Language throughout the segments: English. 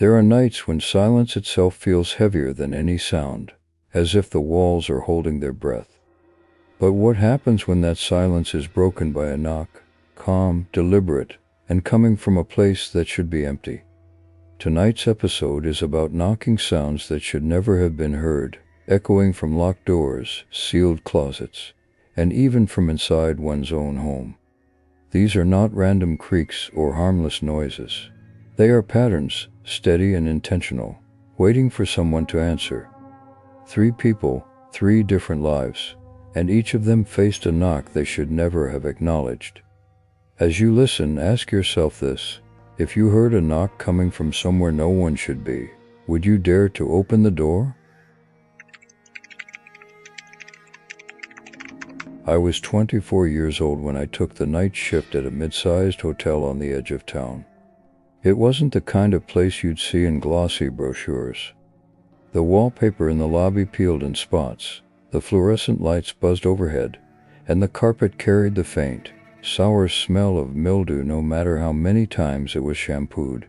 There are nights when silence itself feels heavier than any sound, as if the walls are holding their breath. But what happens when that silence is broken by a knock, calm, deliberate, and coming from a place that should be empty? Tonight's episode is about knocking sounds that should never have been heard, echoing from locked doors, sealed closets, and even from inside one's own home. These are not random creaks or harmless noises. They are patterns, steady and intentional, waiting for someone to answer. 3 people, 3 different lives, and each of them faced a knock they should never have acknowledged. As you listen, ask yourself this: if you heard a knock coming from somewhere no one should be, would you dare to open the door? I was 24 years old when I took the night shift at a mid-sized hotel on the edge of town. It wasn't the kind of place you'd see in glossy brochures. The wallpaper in the lobby peeled in spots, the fluorescent lights buzzed overhead, and the carpet carried the faint, sour smell of mildew no matter how many times it was shampooed.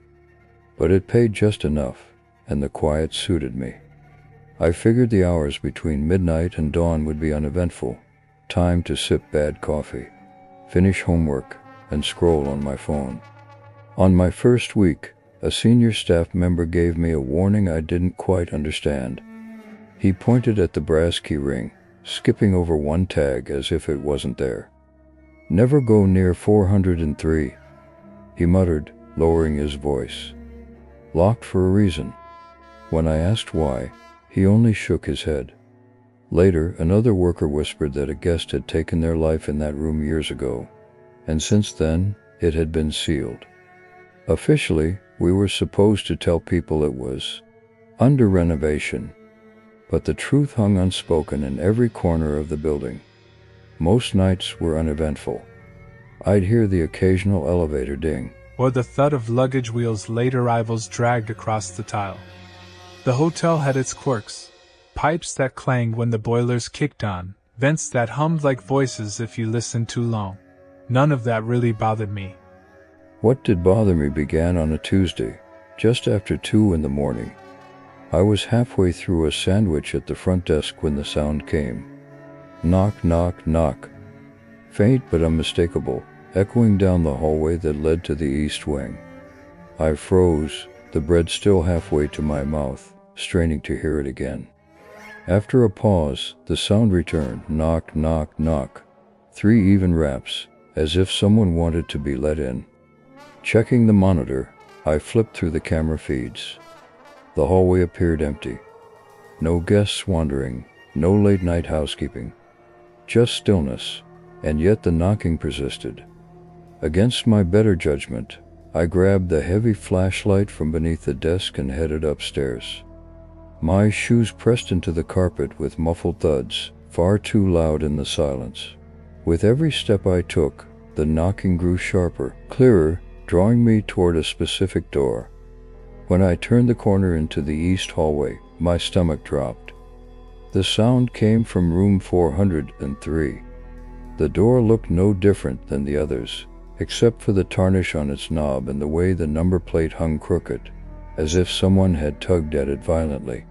But it paid just enough, and the quiet suited me. I figured the hours between midnight and dawn would be uneventful. Time to sip bad coffee, finish homework, and scroll on my phone. On my first week, a senior staff member gave me a warning I didn't quite understand. He pointed at the brass key ring, skipping over one tag as if it wasn't there. "Never go near 403, he muttered, lowering his voice. "Locked for a reason." When I asked why, he only shook his head. Later, another worker whispered that a guest had taken their life in that room years ago, and since then, it had been sealed. Officially, we were supposed to tell people it was under renovation, but the truth hung unspoken in every corner of the building. Most nights were uneventful. I'd hear the occasional elevator ding, or the thud of luggage wheels late arrivals dragged across the tile. The hotel had its quirks: pipes that clanged when the boilers kicked on, vents that hummed like voices if you listened too long. None of that really bothered me. What did bother me began on a Tuesday, just after 2 in the morning. I was halfway through a sandwich at the front desk when the sound came. Knock, knock, knock. Faint but unmistakable, echoing down the hallway that led to the east wing. I froze, the bread still halfway to my mouth, straining to hear it again. After a pause, the sound returned: knock, knock, knock. 3 even raps, as if someone wanted to be let in. Checking the monitor, I flipped through the camera feeds. The hallway appeared empty. No guests wandering, no late-night housekeeping. Just stillness, and yet the knocking persisted. Against my better judgment, I grabbed the heavy flashlight from beneath the desk and headed upstairs. My shoes pressed into the carpet with muffled thuds, far too loud in the silence. With every step I took, the knocking grew sharper, clearer, drawing me toward a specific door. When I turned the corner into the east hallway, my stomach dropped. The sound came from room 403. The door looked no different than the others, except for the tarnish on its knob and the way the number plate hung crooked, as if someone had tugged at it violently.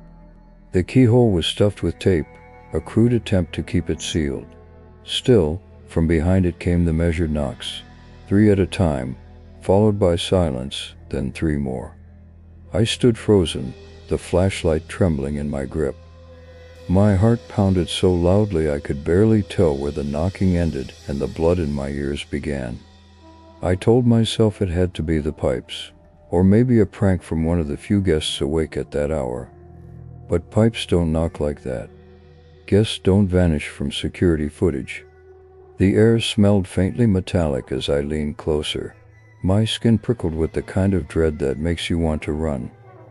The keyhole was stuffed with tape, a crude attempt to keep it sealed. Still, from behind it came the measured knocks, 3 at a time, followed by silence, then 3 more. I stood frozen, the flashlight trembling in my grip. My heart pounded so loudly I could barely tell where the knocking ended and the blood in my ears began. I told myself it had to be the pipes, or maybe a prank from one of the few guests awake at that hour. But pipes don't knock like that. Guests don't vanish from security footage. The air smelled faintly metallic as I leaned closer. My skin prickled with the kind of dread that makes you want to run,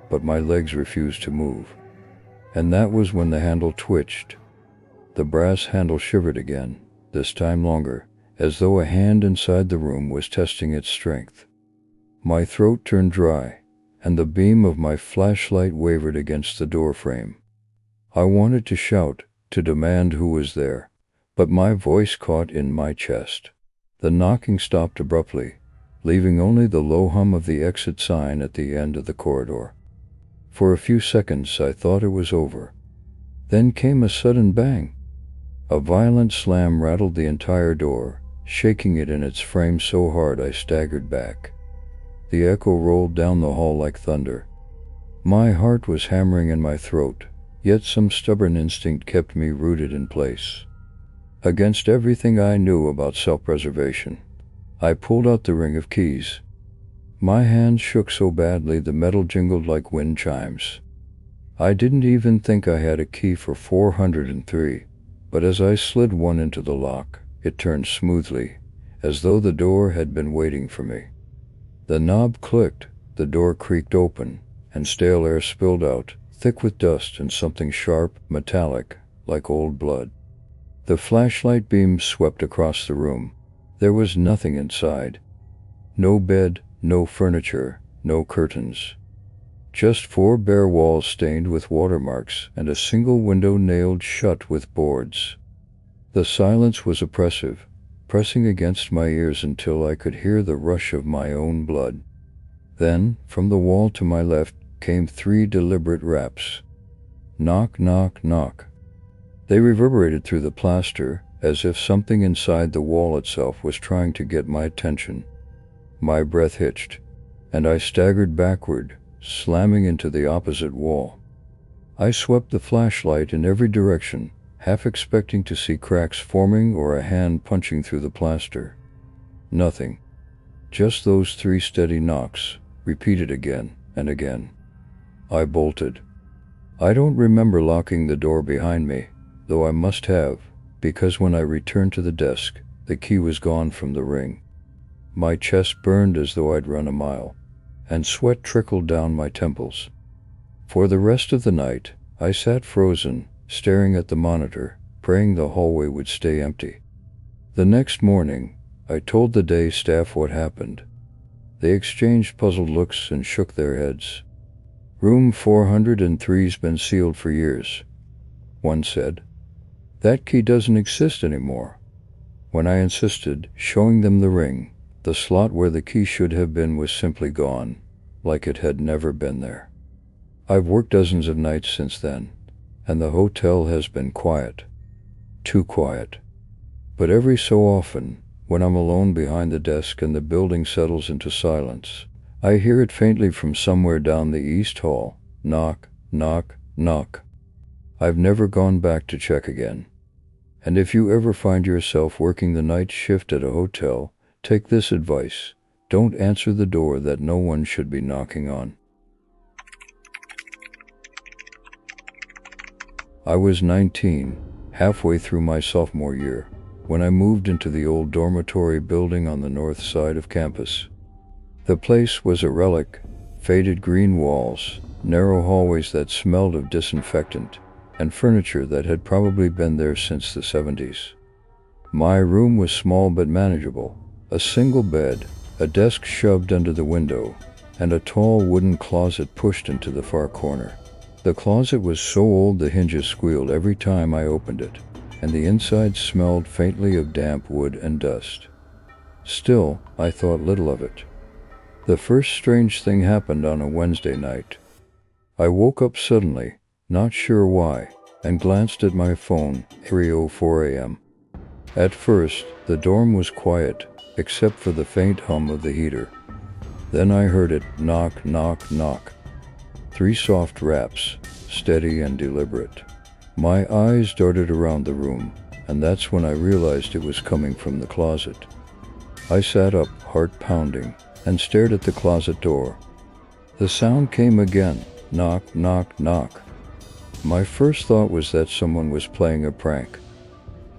but my legs refused to move. And that was when the handle twitched. The brass handle shivered again, this time longer, as though a hand inside the room was testing its strength. My throat turned dry, and the beam of my flashlight wavered against the doorframe. I wanted to shout, to demand who was there, but my voice caught in my chest. The knocking stopped abruptly, leaving only the low hum of the exit sign at the end of the corridor. For a few seconds I thought it was over. Then came a sudden bang. A violent slam rattled the entire door, shaking it in its frame so hard I staggered back. The echo rolled down the hall like thunder. My heart was hammering in my throat, yet some stubborn instinct kept me rooted in place. Against everything I knew about self-preservation, I pulled out the ring of keys. My hands shook so badly the metal jingled like wind chimes. I didn't even think I had a key for 403, but as I slid one into the lock, it turned smoothly, as though the door had been waiting for me. The knob clicked, the door creaked open, and stale air spilled out, thick with dust and something sharp, metallic, like old blood. The flashlight beams swept across the room. There was nothing inside. No bed, no furniture, no curtains. Just 4 bare walls stained with watermarks and a single window nailed shut with boards. The silence was oppressive, pressing against my ears until I could hear the rush of my own blood. Then, from the wall to my left, came 3 deliberate raps. Knock, knock, knock. They reverberated through the plaster, as if something inside the wall itself was trying to get my attention. My breath hitched, and I staggered backward, slamming into the opposite wall. I swept the flashlight in every direction, half expecting to see cracks forming or a hand punching through the plaster. Nothing. Just those 3 steady knocks, repeated again and again. I bolted. I don't remember locking the door behind me, though I must have, because when I returned to the desk, the key was gone from the ring. My chest burned as though I'd run a mile, and sweat trickled down my temples. For the rest of the night, I sat frozen, staring at the monitor, praying the hallway would stay empty. The next morning, I told the day staff what happened. They exchanged puzzled looks and shook their heads. "Room 403's been sealed for years," one said. "That key doesn't exist anymore." When I insisted, showing them the ring, the slot where the key should have been was simply gone, like it had never been there. I've worked dozens of nights since then, and the hotel has been quiet. Too quiet. But every so often, when I'm alone behind the desk and the building settles into silence, I hear it faintly from somewhere down the east hall. Knock, knock, knock. I've never gone back to check again. And if you ever find yourself working the night shift at a hotel, take this advice: don't answer the door that no one should be knocking on. I was 19, halfway through my sophomore year, when I moved into the old dormitory building on the north side of campus. The place was a relic: faded green walls, narrow hallways that smelled of disinfectant, and furniture that had probably been there since the 70s. My room was small but manageable: a single bed, a desk shoved under the window, and a tall wooden closet pushed into the far corner. The closet was so old the hinges squealed every time I opened it, and the inside smelled faintly of damp wood and dust. Still, I thought little of it. The first strange thing happened on a Wednesday night. I woke up suddenly, not sure why, and glanced at my phone, 3:04 a.m. At first, the dorm was quiet, except for the faint hum of the heater. Then I heard it: knock, knock, knock. 3 soft raps, steady and deliberate. My eyes darted around the room, and that's when I realized it was coming from the closet. I sat up, heart pounding, and stared at the closet door. The sound came again: knock, knock, knock. My first thought was that someone was playing a prank.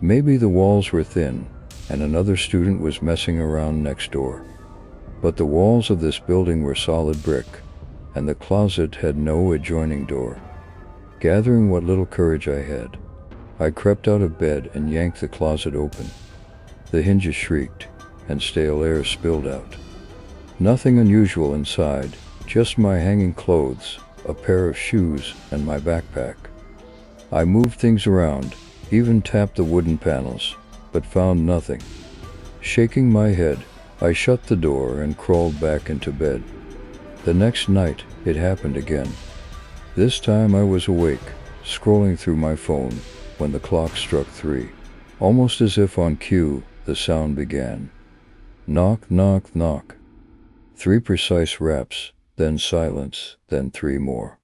Maybe the walls were thin, and another student was messing around next door. But the walls of this building were solid brick, and the closet had no adjoining door. Gathering what little courage I had, I crept out of bed and yanked the closet open. The hinges shrieked, and stale air spilled out. Nothing unusual inside, just my hanging clothes, a pair of shoes, and my backpack. I moved things around, even tapped the wooden panels, but found nothing. Shaking my head, I shut the door and crawled back into bed. The next night, it happened again. This time I was awake, scrolling through my phone, when the clock struck 3. Almost as if on cue, the sound began. Knock, knock, knock. 3 precise raps, then silence, then 3 more.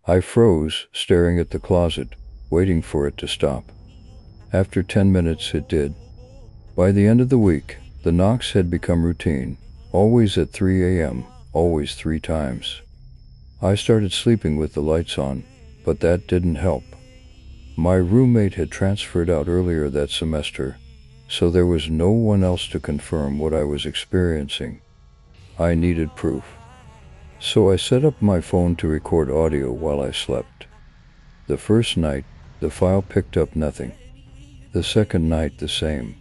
I froze, staring at the closet, waiting for it to stop. After 10 minutes it did. By the end of the week, the knocks had become routine, always at 3 a.m., always 3 times. I started sleeping with the lights on, but that didn't help. My roommate had transferred out earlier that semester, so there was no one else to confirm what I was experiencing. I needed proof. So I set up my phone to record audio while I slept. The first night, the file picked up nothing. The second night, the same.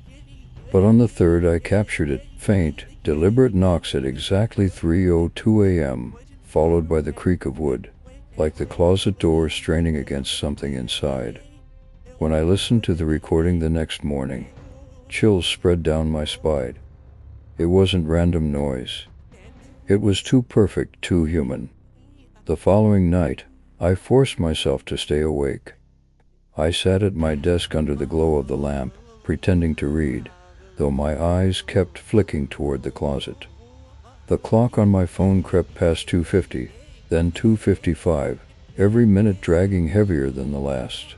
But on the third, I captured it, faint, deliberate knocks at exactly 3:02 a.m., followed by the creak of wood, like the closet door straining against something inside. When I listened to the recording the next morning, chills spread down my spine. It wasn't random noise. It was too perfect, too human. The following night, I forced myself to stay awake. I sat at my desk under the glow of the lamp, pretending to read, though my eyes kept flicking toward the closet. The clock on my phone crept past 2:50, then 2:55, every minute dragging heavier than the last.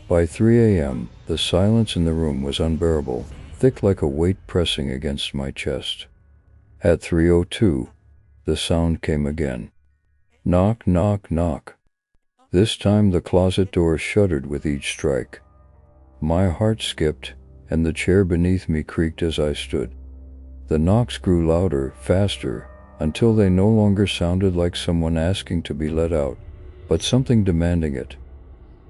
By 3 a.m., the silence in the room was unbearable, thick like a weight pressing against my chest. At 3:02, the sound came again. Knock, knock, knock. This time the closet door shuddered with each strike. My heart skipped, and the chair beneath me creaked as I stood. The knocks grew louder, faster, until they no longer sounded like someone asking to be let out, but something demanding it.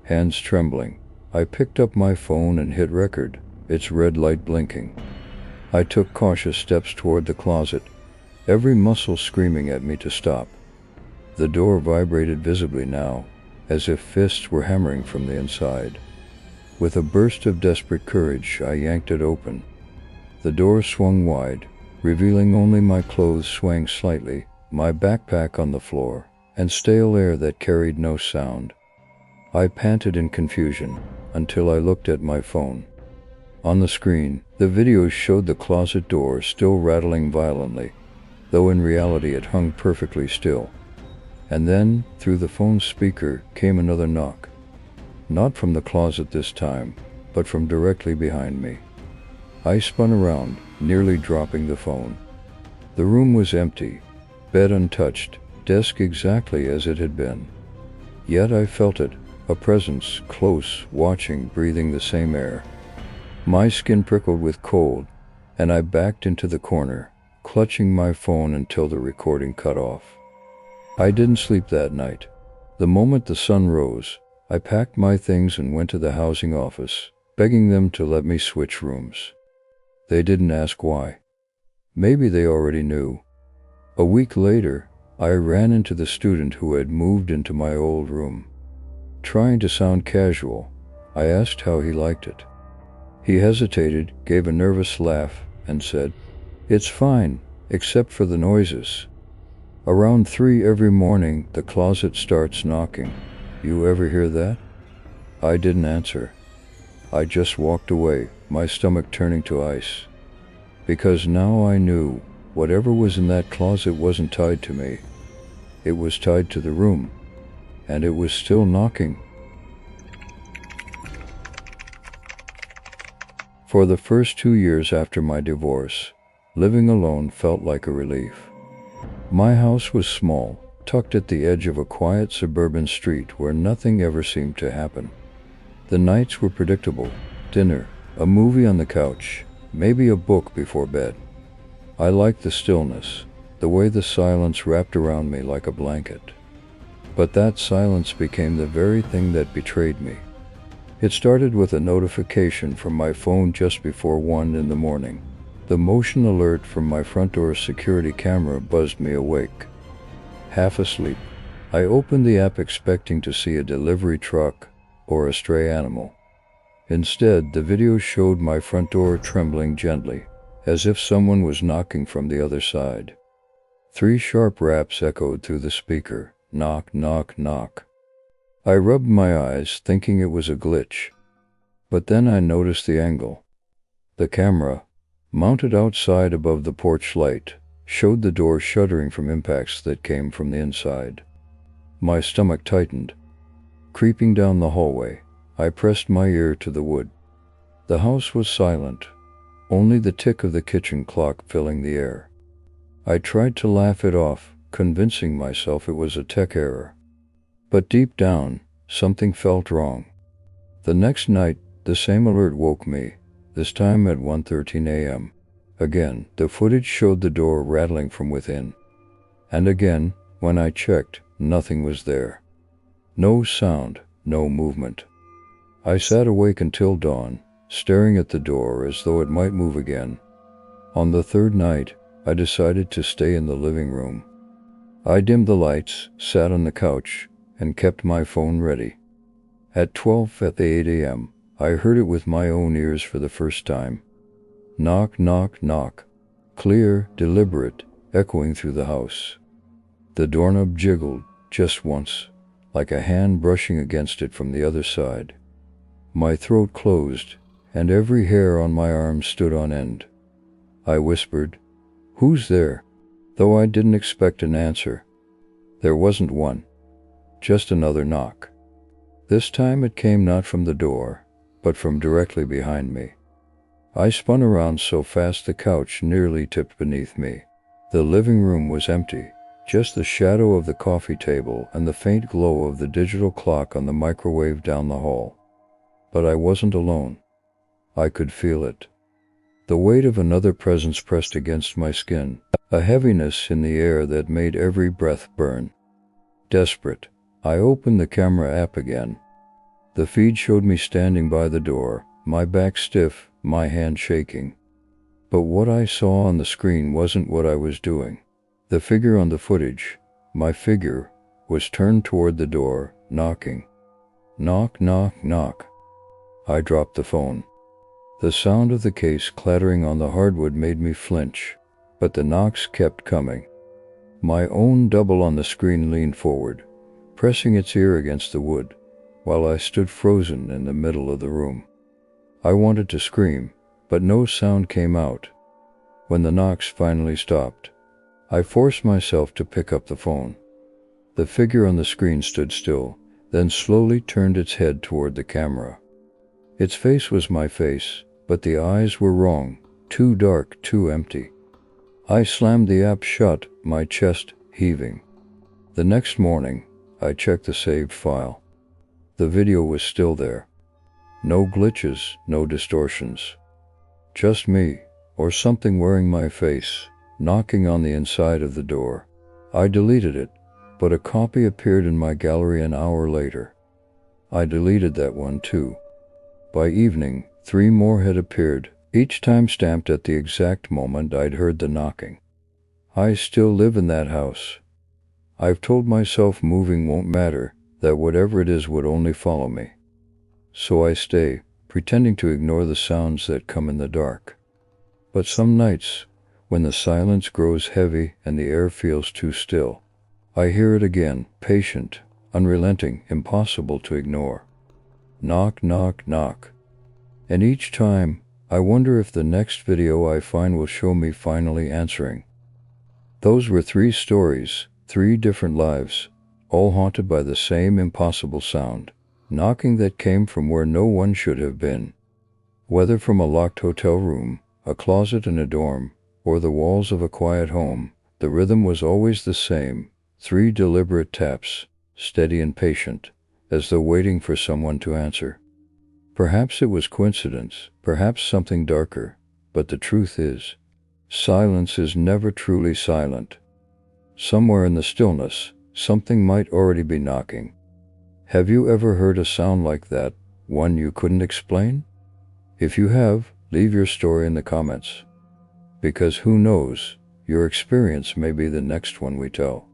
Hands trembling, I picked up my phone and hit record, its red light blinking. I took cautious steps toward the closet, every muscle screaming at me to stop. The door vibrated visibly now, as if fists were hammering from the inside. With a burst of desperate courage, I yanked it open. The door swung wide, revealing only my clothes swaying slightly, my backpack on the floor, and stale air that carried no sound. I panted in confusion, until I looked at my phone. On the screen, the video showed the closet door still rattling violently, though in reality it hung perfectly still. And then, through the phone's speaker, came another knock. Not from the closet this time, but from directly behind me. I spun around, nearly dropping the phone. The room was empty, bed untouched, desk exactly as it had been. Yet I felt it, a presence, close, watching, breathing the same air. My skin prickled with cold, and I backed into the corner, clutching my phone until the recording cut off. I didn't sleep that night. The moment the sun rose, I packed my things and went to the housing office, begging them to let me switch rooms. They didn't ask why. Maybe they already knew. A week later, I ran into the student who had moved into my old room. Trying to sound casual, I asked how he liked it. He hesitated, gave a nervous laugh, and said, "It's fine, except for the noises. Around 3 every morning, the closet starts knocking. You ever hear that?" I didn't answer. I just walked away, my stomach turning to ice. Because now I knew, whatever was in that closet wasn't tied to me. It was tied to the room. And it was still knocking. For the first 2 years after my divorce, living alone felt like a relief. My house was small, tucked at the edge of a quiet suburban street where nothing ever seemed to happen. The nights were predictable: dinner, a movie on the couch, maybe a book before bed. I liked the stillness, the way the silence wrapped around me like a blanket. But that silence became the very thing that betrayed me. It started with a notification from my phone just before 1 in the morning. The motion alert from my front door security camera buzzed me awake. Half asleep, I opened the app expecting to see a delivery truck or a stray animal. Instead, the video showed my front door trembling gently, as if someone was knocking from the other side. 3 sharp raps echoed through the speaker, knock, knock, knock. I rubbed my eyes, thinking it was a glitch. But then I noticed the angle. The camera, mounted outside above the porch light, showed the door shuddering from impacts that came from the inside. My stomach tightened. Creeping down the hallway, I pressed my ear to the wood. The house was silent, only the tick of the kitchen clock filling the air. I tried to laugh it off, convincing myself it was a tech error. But deep down, something felt wrong. The next night, the same alert woke me, this time at 1:13 a.m. Again, the footage showed the door rattling from within. And again, when I checked, nothing was there. No sound, no movement. I sat awake until dawn, staring at the door as though it might move again. On the third night, I decided to stay in the living room. I dimmed the lights, sat on the couch, and kept my phone ready. At 12:08 a.m., I heard it with my own ears for the first time. Knock, knock, knock. Clear, deliberate, echoing through the house. The doorknob jiggled, just once, like a hand brushing against it from the other side. My throat closed, and every hair on my arm stood on end. I whispered, "Who's there?" though I didn't expect an answer. There wasn't one. Just another knock. This time it came not from the door, but from directly behind me. I spun around so fast the couch nearly tipped beneath me. The living room was empty, just the shadow of the coffee table and the faint glow of the digital clock on the microwave down the hall. But I wasn't alone. I could feel it. The weight of another presence pressed against my skin, a heaviness in the air that made every breath burn. Desperate, I opened the camera app again. The feed showed me standing by the door, my back stiff, my hand shaking. But what I saw on the screen wasn't what I was doing. The figure on the footage, my figure, was turned toward the door, knocking. Knock, knock, knock. I dropped the phone. The sound of the case clattering on the hardwood made me flinch, but the knocks kept coming. My own double on the screen leaned forward, pressing its ear against the wood, while I stood frozen in the middle of the room. I wanted to scream, but no sound came out. When the knocks finally stopped, I forced myself to pick up the phone. The figure on the screen stood still, then slowly turned its head toward the camera. Its face was my face, but the eyes were wrong, too dark, too empty. I slammed the app shut, my chest heaving. The next morning, I checked the saved file. The video was still there. No glitches, no distortions. Just me, or something wearing my face, knocking on the inside of the door. I deleted it, but a copy appeared in my gallery an hour later. I deleted that one too. By evening, 3 more had appeared, each time stamped at the exact moment I'd heard the knocking. I still live in that house. I've told myself moving won't matter, that whatever it is would only follow me. So I stay, pretending to ignore the sounds that come in the dark. But some nights, when the silence grows heavy and the air feels too still, I hear it again, patient, unrelenting, impossible to ignore. Knock, knock, knock. And each time, I wonder if the next video I find will show me finally answering. Those were 3 stories, 3 different lives, all haunted by the same impossible sound. Knocking that came from where no one should have been. Whether from a locked hotel room, a closet in a dorm, or the walls of a quiet home, the rhythm was always the same, 3 deliberate taps, steady and patient, as though waiting for someone to answer. Perhaps it was coincidence, perhaps something darker, but the truth is, silence is never truly silent. Somewhere in the stillness, something might already be knocking. Have you ever heard a sound like that, one you couldn't explain? If you have, leave your story in the comments. Because who knows, your experience may be the next one we tell.